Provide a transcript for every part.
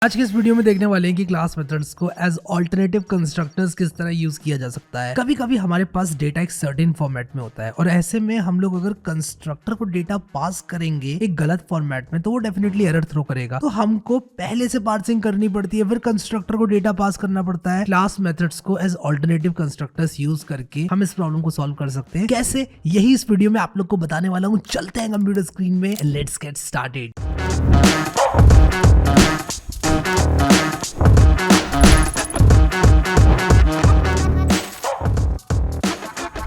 आज के इस वीडियो में देखने वाले हैं कि क्लास मेथड्स को एज ऑल्टरनेटिव कंस्ट्रक्टर्स किस तरह यूज किया जा सकता है। कभी कभी हमारे पास डेटा एक सर्टेन फॉर्मेट में होता है और ऐसे में हम लोग अगर कंस्ट्रक्टर को डेटा पास करेंगे एक गलत फॉर्मेट में तो वो डेफिनेटली एरर थ्रो करेगा। तो हमको पहले से पार्सिंग करनी पड़ती है, फिर कंस्ट्रक्टर को डेटा पास करना पड़ता है। क्लास मेथड्स को एज ऑल्टरनेटिव कंस्ट्रक्टर्स यूज करके हम इस प्रॉब्लम को सॉल्व कर सकते हैं। कैसे, यही इस वीडियो में आप लोग को बताने वाला हूँ। चलते हैं कंप्यूटर स्क्रीन में, let's get started.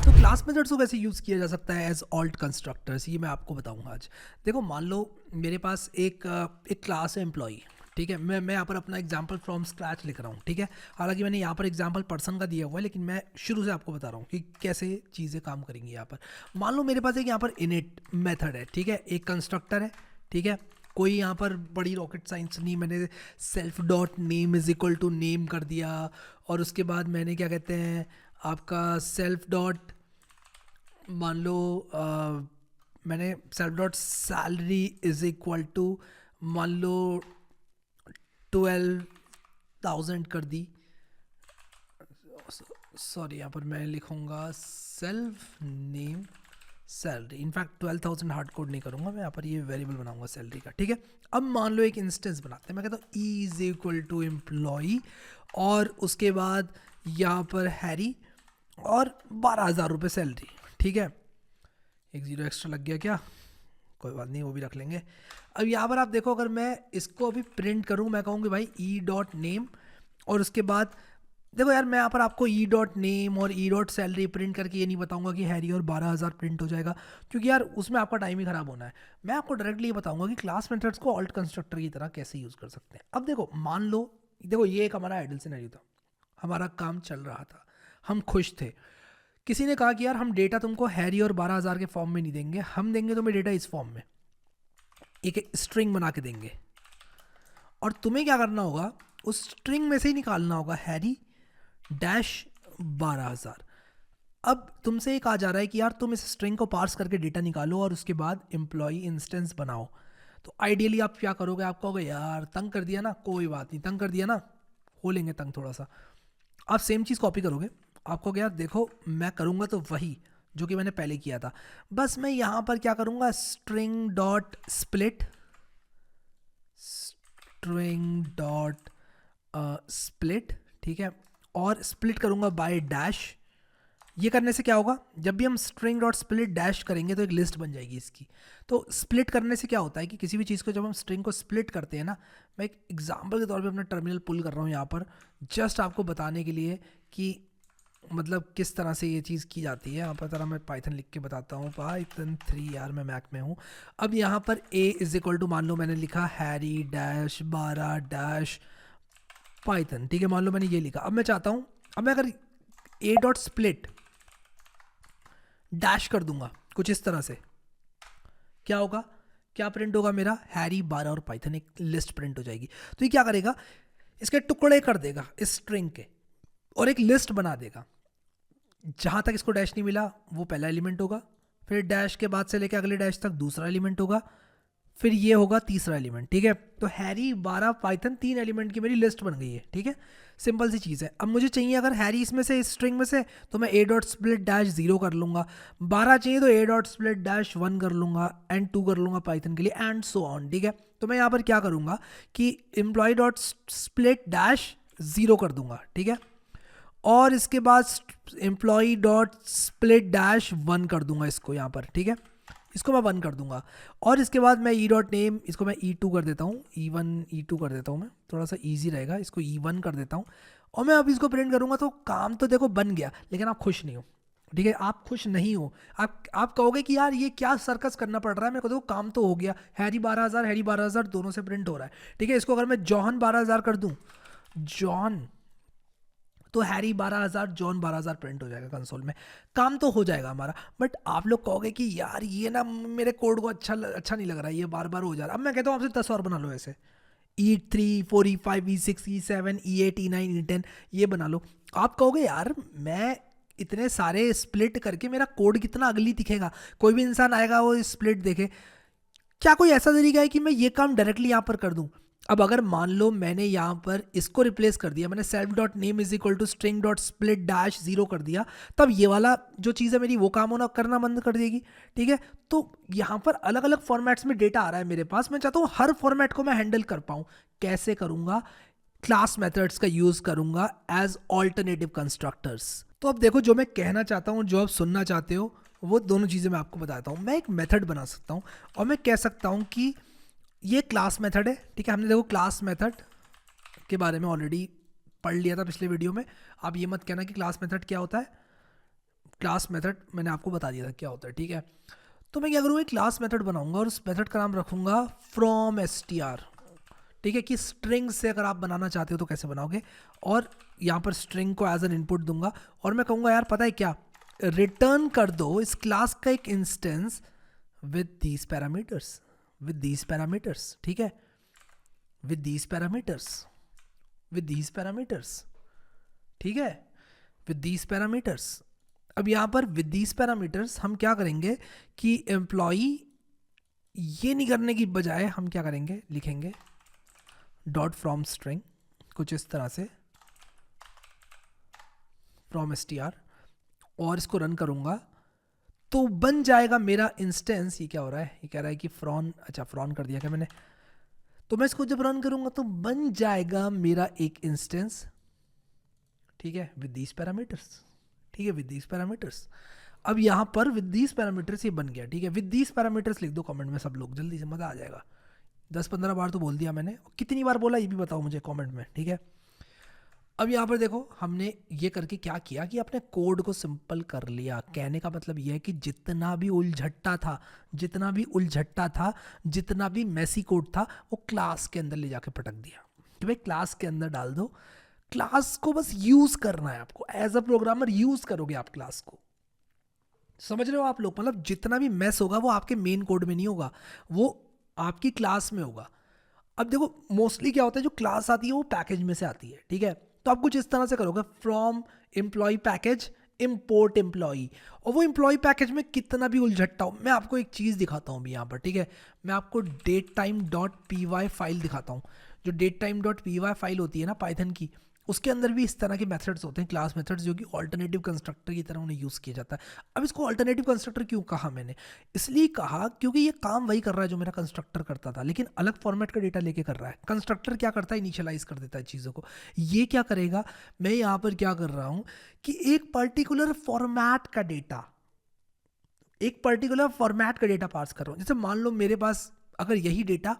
Class methods को कैसे यूज़ किया जा सकता है एज ऑल्ट कंस्ट्रक्टर्स, ये मैं आपको बताऊंगा आज। देखो, मान लो मेरे पास एक क्लास है एम्प्लॉई, ठीक है। मैं यहाँ पर अपना एग्जांपल फ्रॉम स्क्रैच लिख रहा हूँ, ठीक है। हालांकि मैंने यहाँ पर एग्जांपल पर्सन का दिया हुआ है, लेकिन मैं शुरू से आपको बता रहा हूँ कि कैसे चीज़ें काम करेंगी। यहाँ पर मान लो मेरे पास एक यहाँ पर इनिट मेथड है, ठीक है। एक कंस्ट्रक्टर है, ठीक है। कोई यहाँ पर बड़ी रॉकेट साइंस नहीं, मैंने self dot name is equal to name कर दिया और उसके बाद मैंने क्या कहते हैं आपका सेल्फ डॉट, मान लो मैंने self dot salary is equal to मान लो 12,000 कर दी। सॉरी, यहाँ पर मैं लिखूँगा self name salary. In fact 12,000 hard code नहीं करूँगा मैं, यहाँ पर ये वेरिएबल बनाऊंगा सैलरी का, ठीक है। अब मान लो एक इंस्टेंस बनाते हैं, मैं कहता हूँ E is equal to employee और उसके बाद यहाँ पर हैरी और 12,000 रुपये सैलरी, ठीक है। एक जीरो एक्स्ट्रा लग गया क्या, कोई बात नहीं, वो भी रख लेंगे। अब यहाँ पर आप देखो, अगर मैं इसको अभी प्रिंट करूँ, मैं कहूँगी भाई ई डॉट नेम और उसके बाद देखो यार, मैं यहाँ पर आपको ई डॉट नेम और ई डॉट सैलरी प्रिंट करके ये नहीं बताऊंगा कि हैरी और 12,000 प्रिंट हो जाएगा, क्योंकि यार उसमें आपका टाइम ही खराब होना है। मैं आपको डायरेक्टली ये बताऊंगा कि क्लास मेथड्स को ऑल्ट कंस्ट्रक्टर की तरह कैसे यूज़ कर सकते हैं। अब देखो, मान लो देखो ये एक हमारा आइडल सिनेरियो था, हमारा काम चल रहा था, हम खुश थे। किसी ने कहा कि यार हम डेटा तुमको हैरी और 12,000 के फॉर्म में नहीं देंगे, हम देंगे तुम्हें डेटा इस फॉर्म में, एक स्ट्रिंग बना के देंगे और तुम्हें क्या करना होगा, उस स्ट्रिंग में से ही निकालना होगा हैरी डैश 12,000। अब तुमसे ये कहा जा रहा है कि यार तुम इस स्ट्रिंग को पार्स करके डेटा निकालो और उसके बाद एम्प्लॉई इंस्टेंस बनाओ। तो आइडियली आप क्या करोगे, आप कहोगे यार तंग कर दिया ना, कोई बात नहीं, तंग कर दिया ना, हो लेंगे तंग थोड़ा सा। आप सेम चीज़ कॉपी करोगे, आपको यार देखो मैं करूँगा तो वही जो कि मैंने पहले किया था, बस मैं यहाँ पर क्या करूँगा, string dot split, string dot split, ठीक है, और स्प्लिट करूँगा बाय डैश। ये करने से क्या होगा, जब भी हम स्ट्रिंग डॉट स्प्लिट डैश करेंगे तो एक लिस्ट बन जाएगी इसकी। तो स्प्लिट करने से क्या होता है कि किसी भी चीज़ को जब हम स्ट्रिंग को स्प्लिट करते हैं ना, मैं एक एग्जांपल के तौर पे अपना टर्मिनल पुल कर रहा हूँ यहाँ पर, जस्ट आपको बताने के लिए कि मतलब किस तरह से ये चीज़ की जाती है। यहाँ पर तरह मैं पाइथन लिख के बताता हूँ, पाइथन 3 यार, मैं मैक में हूँ। अब यहाँ पर ए इज इक्वल टू, मान लो मैंने लिखा हैरी डैश 12 डैश पाइथन, ठीक है। मान लो मैंने ये लिखा, अब मैं चाहता हूँ, अब मैं अगर ए डॉट स्प्लिट डैश कर दूंगा कुछ इस तरह से, क्या होगा, क्या प्रिंट होगा मेरा, हैरी 12 और पाइथन, एक लिस्ट प्रिंट हो जाएगी। तो ये क्या करेगा, इसके टुकड़े कर देगा इस स्ट्रिंग के और एक लिस्ट बना देगा। जहाँ तक इसको डैश नहीं मिला वो पहला एलिमेंट होगा, फिर डैश के बाद से लेकर अगले डैश तक दूसरा एलिमेंट होगा, फिर ये होगा तीसरा एलिमेंट, ठीक है। तो हैरी 12 पाइथन 3 एलिमेंट की मेरी लिस्ट बन गई है, ठीक है। सिंपल सी चीज़ है। अब मुझे चाहिए अगर हैरी इसमें से, इस स्ट्रिंग में से, तो मैं ए डॉट स्प्लिट डैश 0 कर लूँगा, 12 चाहिए तो ए डॉट स्प्लिट डैश 1 कर लूँगा एंड 2 कर लूँगा पाइथन के लिए एंड सो ऑन, ठीक है। तो मैं यहाँ पर क्या करूँगा कि एम्प्लॉय डॉट स्प्लिट डैश 0 कर दूँगा, ठीक है, और इसके बाद एम्प्लॉय डॉट स्प्लिट डैश 1 कर दूँगा इसको यहाँ पर, ठीक है, इसको मैं 1 कर दूंगा। और इसके बाद मैं ई डॉट नेम, इसको मैं E2 कर देता हूँ, E1 E2 कर देता हूँ, मैं थोड़ा सा इजी रहेगा, इसको E1 कर देता हूँ और मैं अब इसको प्रिंट करूँगा। तो काम तो देखो बन गया, लेकिन आप खुश नहीं हो, ठीक है, आप खुश नहीं हो। आप कहोगे कि यार ये क्या सर्कस करना पड़ रहा है, मेरे को देखो काम तो हो गया, हैरी 12,000 दोनों से प्रिंट हो रहा है, ठीक है। इसको अगर मैं जॉन 12,000 कर दूँ, जॉन, तो हैरी 12,000 जॉन 12,000 प्रिंट हो जाएगा कंसोल में, काम तो हो जाएगा हमारा। बट आप लोग कहोगे कि यार ये ना मेरे कोड को अच्छा नहीं लग रहा है, ये बार बार हो जा रहा है। अब मैं कहता हूँ आपसे 10 और बना लो ऐसे, E3 4 E5 E6 E7 E8 E9 E10 ये बना लो। आप कहोगे यार मैं इतने सारे स्प्लिट करके मेरा कोड कितना अगली दिखेगा, कोई भी इंसान आएगा वो स्प्लिट देखे, क्या कोई ऐसा तरीका है कि मैं ये काम डायरेक्टली यहाँ पर कर दूँ। अब अगर मान लो मैंने यहाँ पर इसको रिप्लेस कर दिया, मैंने self dot name is equal to string dot split dash 0 कर दिया, तब ये वाला जो चीज़ है मेरी वो काम होना करना बंद कर देगी। ठीक है, तो यहाँ पर अलग अलग फॉर्मेट्स में डेटा आ रहा है मेरे पास, मैं चाहता हूँ हर फॉर्मेट को मैं हैंडल कर पाऊँ। कैसे करूँगा? क्लास मेथड्स का यूज़ करूँगा एज ऑल्टरनेटिव कंस्ट्रक्टर्स। तो अब देखो, जो मैं कहना चाहता हूँ, जो आप सुनना चाहते हो, वो दोनों चीज़ें मैं आपको बताता हूँ। मैं एक मेथड बना सकता हूँ और मैं कह सकता हूँ कि ये क्लास मेथड है। ठीक है, हमने देखो क्लास मेथड के बारे में ऑलरेडी पढ़ लिया था पिछले वीडियो में। आप ये मत कहना कि क्लास मेथड क्या होता है, क्लास मेथड मैंने आपको बता दिया था क्या होता है। ठीक है, तो मैं क्या करूँगा, एक क्लास मेथड बनाऊंगा और उस मेथड का नाम रखूँगा फ्रॉम str। ठीक है, कि स्ट्रिंग से अगर आप बनाना चाहते हो तो कैसे बनाओगे, और यहाँ पर स्ट्रिंग को एज एन इनपुट दूंगा और मैं कहूँगा यार पता है क्या, रिटर्न कर दो इस क्लास का एक instance with these parameters, with these parameters. ठीक है, with these parameters, with these parameters. ठीक है, विद दीज पैरामीटर्स। अब यहाँ पर विद दीज पैरामीटर्स हम क्या करेंगे कि एम्प्लॉई ये नहीं करने की बजाय हम क्या करेंगे, लिखेंगे डॉट फ्रॉम स्ट्रिंग कुछ इस तरह से, फ्रॉम str, और इसको रन करूँगा तो बन जाएगा मेरा इंस्टेंस। ये क्या हो रहा है, ये कह रहा है कि फ्रॉन, अच्छा फ्रॉन कर दिया क्या मैंने, तो मैं इसको जब रन करूँगा तो बन जाएगा मेरा एक इंस्टेंस। ठीक है, विद दीज पैरामीटर्स। ठीक है, विद दीज पैरामीटर्स। अब यहाँ पर विद दीज पैरामीटर्स ये बन गया। ठीक है, विद दीज पैरामीटर्स लिख दो कमेंट में सब लोग, जल्दी से, मज़ा आ जाएगा। 10-15 बार तो बोल दिया मैंने, कितनी बार बोला ये भी बताओ मुझे कमेंट में। ठीक है, अब यहाँ पर देखो हमने ये करके क्या किया कि अपने कोड को सिंपल कर लिया। कहने का मतलब ये है कि जितना भी उलझट्टा था, जितना भी उलझट्टा था, जितना भी मैसी कोड था, वो क्लास के अंदर ले जाके पटक दिया कि भाई क्लास के अंदर डाल दो। क्लास को बस यूज करना है आपको, एज अ प्रोग्रामर यूज करोगे आप क्लास को। समझ रहे हो आप लोग? मतलब जितना भी मैस होगा वो आपके मेन कोड में नहीं होगा, वो आपकी क्लास में होगा। अब देखो मोस्टली क्या होता है, जो क्लास आती है वो पैकेज में से आती है। ठीक है, तो आप कुछ इस तरह से करोगे, from employ package import employ, और वो एम्प्लॉय पैकेज में कितना भी उलझट्टा हो, मैं आपको एक चीज़ दिखाता हूँ अभी यहाँ पर। ठीक है, मैं आपको date time dot P Y file दिखाता हूँ। जो date time dot P Y file होती है ना पाइथन की, उसके अंदर भी इस तरह के मेथड्स होते हैं, क्लास मेथड्स, जो कि ऑल्टरनेटिव कंस्ट्रक्टर की तरह उन्हें यूज़ किया जाता है। अब इसको ऑल्टरनेटिव कंस्ट्रक्टर क्यों कहा मैंने, इसलिए कहा क्योंकि ये काम वही कर रहा है जो मेरा कंस्ट्रक्टर करता था, लेकिन अलग फॉर्मेट का डेटा लेके कर रहा है। कंस्ट्रक्टर क्या करता है, इनिशियलाइज कर देता है चीज़ों को। ये क्या करेगा, मैं यहाँ पर क्या कर रहा हूँ कि एक पर्टिकुलर फॉर्मेट का डेटा, एक पर्टिकुलर फॉर्मेट का डेटा पास कर रहा हूँ। जैसे मान लो मेरे पास अगर यही डेटा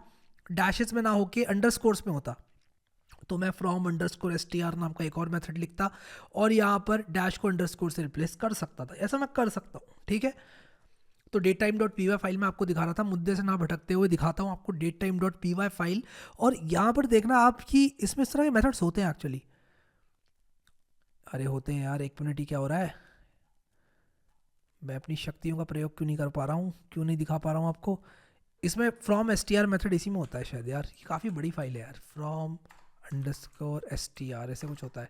डैशेस में ना होके अंडरस्कोर्स में होता, तो मैं फ्रॉम अंडरस्कोर str नाम का एक और मेथड लिखता और यहाँ पर डैश को अंडरस्कोर से रिप्लेस कर सकता था। ऐसा मैं कर सकता हूँ। ठीक है, तो date time dot P Y file में आपको दिखा रहा था, मुद्दे से ना भटकते हुए दिखाता हूँ आपको date time dot P Y file. और यहाँ पर देखना आप कि इसमें इस तरह के मेथड्स होते हैं एक्चुअली। अरे होते हैं यार, एक मिनट ही, क्या हो रहा है, मैं अपनी शक्तियों का प्रयोग क्यों नहीं कर पा रहा हूँ, क्यों नहीं दिखा पा रहा हूँ आपको। इसमें फ्रॉम str मेथड इसी में होता है शायद यार, ये काफ़ी बड़ी फाइल है यार, फ्रॉम अंडरस्कोर str ऐसे कुछ होता है।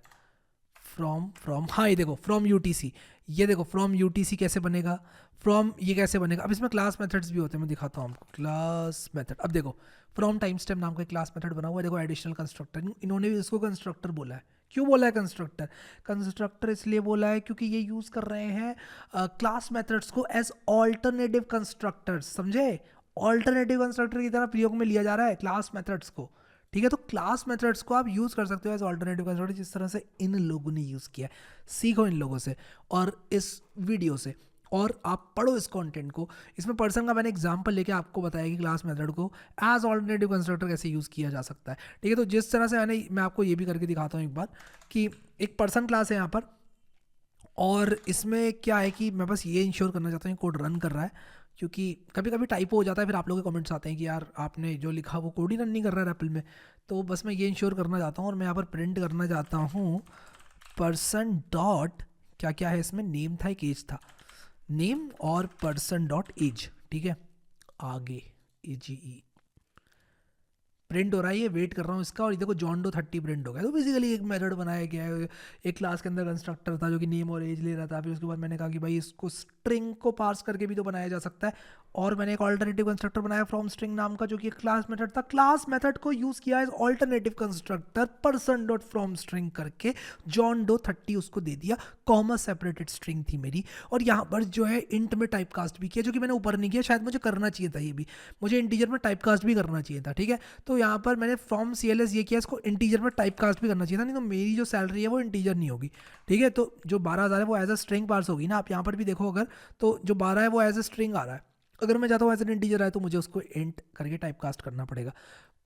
फ्रॉम हाँ, ये देखो फ्रॉम यूटीसी, ये देखो फ्रॉम यूटीसी कैसे बनेगा, फ्रॉम ये कैसे बनेगा। अब इसमें क्लास मेथड्स भी होते हैं, मैं दिखाता हूँ आपको क्लास मेथड। अब देखो फ्रॉम टाइम स्टैम्प नाम का क्लास मेथड बना हुआ है, देखो एडिशनल कंस्ट्रक्टर, इन्होंने भी इसको कंस्ट्रक्टर बोला है। क्यों बोला है कंस्ट्रक्टर, कंस्ट्रक्टर इसलिए बोला है क्योंकि ये यूज़ कर रहे हैं क्लास मेथड्स को एज ऑल्टरनेटिव कंस्ट्रक्टर्स, समझे, ऑल्टरनेटिव कंस्ट्रक्टर की तरह प्रयोग में लिया जा रहा है क्लास मेथड्स को। ठीक है, तो क्लास मेथड्स को आप यूज़ कर सकते हो एज ऑल्टरनेटिव कंस्ट्रक्टर, जिस तरह से इन लोगों ने यूज़ किया है। सीखो इन लोगों से और इस वीडियो से, और आप पढ़ो इस कंटेंट को। इसमें पर्सन का मैंने एग्जांपल लेके आपको बताया कि क्लास मेथड को एज ऑल्टरनेटिव कंस्ट्रक्टर कैसे यूज़ किया जा सकता है। ठीक है, तो जिस तरह से मैं आपको ये भी करके दिखाता हूँ एक बार कि एक पर्सन क्लास है यहाँ पर, और इसमें क्या है कि मैं बस ये इंश्योर करना चाहता हूँ कोड रन कर रहा है, क्योंकि कभी कभी टाइपो हो जाता है, फिर आप लोगों के कमेंट्स आते हैं कि यार आपने जो लिखा वो कोड ही रन नहीं कर रहा है एप्पल में। तो बस मैं ये इंश्योर करना चाहता हूँ, और मैं यहाँ पर प्रिंट करना चाहता हूँ पर्सन डॉट, क्या क्या है इसमें, नेम था, एक एज था, नेम और पर्सन डॉट एज। ठीक है, आगे AGE प्रिंट हो रहा है, ये वेट कर रहा हूँ इसका, और ये देखो जॉन डो 30 प्रिंट हो गया। तो बेसिकली एक मेथड बनाया गया है। एक क्लास के अंदर कंस्ट्रक्टर था जो कि नेम और एज ले रहा था। फिर उसके बाद मैंने कहा कि भाई इसको स्ट्रिंग को पार्स करके भी तो बनाया जा सकता है, और मैंने एक ऑल्टरनेटिव कंस्ट्रक्टर बनाया फ्रॉम स्ट्रिंग नाम का, जो कि एक क्लास मेथड था। क्लास मेथड को यूज़ किया as alternative constructor, person dot from string करके जॉन डो 30 उसको दे दिया। कॉमा सेपरेटेड स्ट्रिंग थी मेरी, और यहाँ पर जो है इंट में टाइप कास्ट भी किया, जो कि मैंने ऊपर नहीं किया, शायद मुझे करना चाहिए था। ये भी मुझे इंटीजर में टाइप कास्ट भी करना चाहिए था, ठीक है। तो यहाँ पर मैंने फ्रॉम CLS ये किया, इसको इंटीजर में टाइप कास्ट भी करना चाहिए था, नहीं तो मेरी जो सैलरी है वो इंटीजर नहीं होगी, ठीक है। तो जो 12,000 है वो एज अ स्ट्रिंग पार्स होगी ना। आप यहाँ पर भी देखो अगर, तो जो 12 है वो एज अ स्ट्रिंग आ रहा है। अगर मैं चाहता हूँ एज एन इंटीजर आए तो मुझे उसको इंट करके टाइप कास्ट करना पड़ेगा।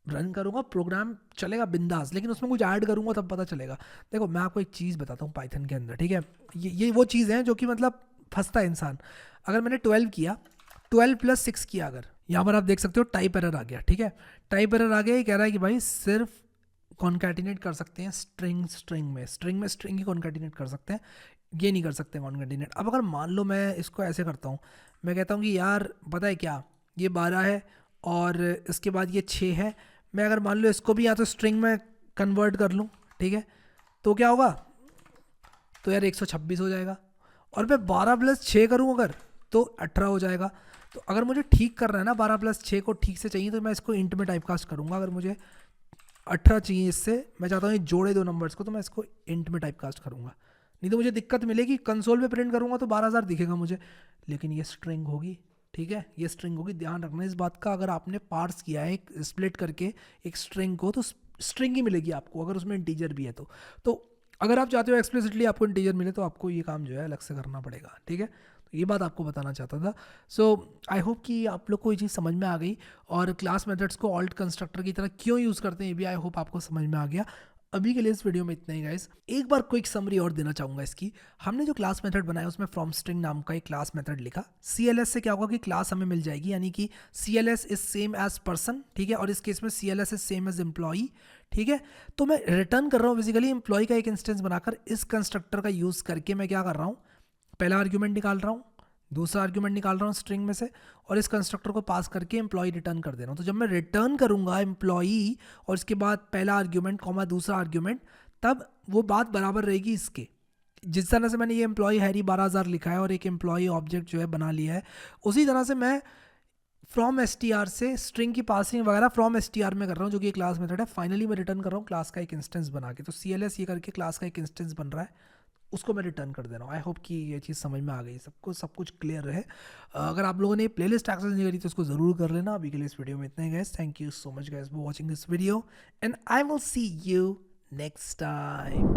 रन करूँगा, प्रोग्राम चलेगा बिंदास, लेकिन उसमें कुछ ऐड करूँगा तब पता चलेगा। देखो मैं आपको एक चीज़ बताता हूँ पाइथन के अंदर, ठीक है। ये वो चीज़ है जो कि मतलब फंसता है इंसान। अगर मैंने 12 किया, 12 + 6 किया, अगर यहाँ पर आप देख सकते हो टाइप एरर आ गया, ठीक है। टाइप एरर आ गया, ये कह रहा है कि भाई सिर्फ कॉन्कैटिनेट कर सकते हैं स्ट्रिंग में स्ट्रिंग ही कॉन्कैटिनेट कर सकते हैं, ये नहीं कर सकते कॉन्कैटिनेट। अब अगर मान लो मैं इसको ऐसे करता हूँ, मैं कहता हूँ कि यार पता है क्या, ये 12 है और इसके बाद ये 6 है। मैं अगर मान लो इसको भी या तो स्ट्रिंग में कन्वर्ट कर लूँ, ठीक है, तो क्या होगा, तो यार 126 हो जाएगा। और मैं 12 + 6 करूँ अगर, तो 18 हो जाएगा। तो अगर मुझे ठीक करना है ना 12 + 6 को ठीक से चाहिए, तो मैं इसको इंट में टाइपकास्ट करूँगा। अगर मुझे 18 चाहिए इससे, मैं चाहता हूँ ये जोड़े दो नंबर्स को, तो मैं इसको इंट में टाइपकास्ट करूँगा। नहीं तो मुझे दिक्कत मिलेगी, कंसोल पे प्रिंट करूँगा तो 12,000 दिखेगा मुझे, लेकिन ये स्ट्रिंग होगी, ठीक है, ये स्ट्रिंग होगी। ध्यान रखना इस बात का, अगर आपने पार्स किया है एक स्प्लिट करके एक स्ट्रिंग को, तो स्ट्रिंग ही मिलेगी आपको, अगर उसमें इंटीजर भी है तो अगर आप चाहते हो एक्सप्लिसिटली आपको इंटीजर मिले, तो आपको ये काम जो है अलग से करना पड़ेगा, ठीक है। तो ये बात आपको बताना चाहता था। सो आई होप कि आप लोग को ये चीज़ समझ में आ गई, और क्लास मेथड्स को ऑल्ट कंस्ट्रक्टर की तरह क्यों यूज़ करते हैं ये भी आई होप आपको समझ में आ गया। अभी के लिए इस वीडियो में इतना ही गाइस। एक बार क्विक समरी और देना चाहूँगा इसकी। हमने जो क्लास मेथड बनाया उसमें फ्रॉम स्ट्रिंग नाम का एक क्लास मेथड लिखा। CLS से क्या होगा कि क्लास हमें मिल जाएगी, यानी कि CLS is same as person, ठीक है, और इस केस में CLS is same as employee, ठीक है। तो मैं रिटर्न कर रहा हूँ बेसिकली एम्प्लॉय का एक इंस्टेंस बनाकर, इस कंस्ट्रक्टर का यूज़ करके मैं क्या कर रहा हूँ, पहला आर्ग्यूमेंट निकाल रहा हूँ, दूसरा आर्ग्यूमेंट निकाल रहा हूँ स्ट्रिंग में से, और इस कंस्ट्रक्टर को पास करके एम्प्लॉय रिटर्न कर दे रहा हूँ। तो जब मैं रिटर्न करूँगा एम्प्लॉई और इसके बाद पहला आर्ग्यूमेंट कॉमा दूसरा आर्ग्यूमेंट, तब वो बात बराबर रहेगी इसके। जिस तरह से मैंने ये एम्प्लॉय हैरी 12,000 लिखा है और एक एम्प्लॉय ऑब्जेक्ट जो है बना लिया है, उसी तरह से मैं फ्रॉम str से स्ट्रिंग की पासिंग वगैरह फ्रॉम str में कर रहा हूँ, जो कि क्लास मेथड है। फाइनली मैं रिटर्न कर रहा हूँ क्लास का एक इंस्टेंस बना के। तो CLS ये करके क्लास का एक इंस्टेंस बन रहा है, उसको मैं रिटर्न कर दे रहा हूँ। आई होप कि ये चीज़ समझ में आ गई, सबको सब कुछ क्लियर है। अगर आप लोगों ने प्लेलिस्ट एक्सेस नहीं करी तो उसको ज़रूर कर लेना। अभी के लिए इस वीडियो में इतना ही guys. Thank you so much guys for watching this video, and I will see you next time.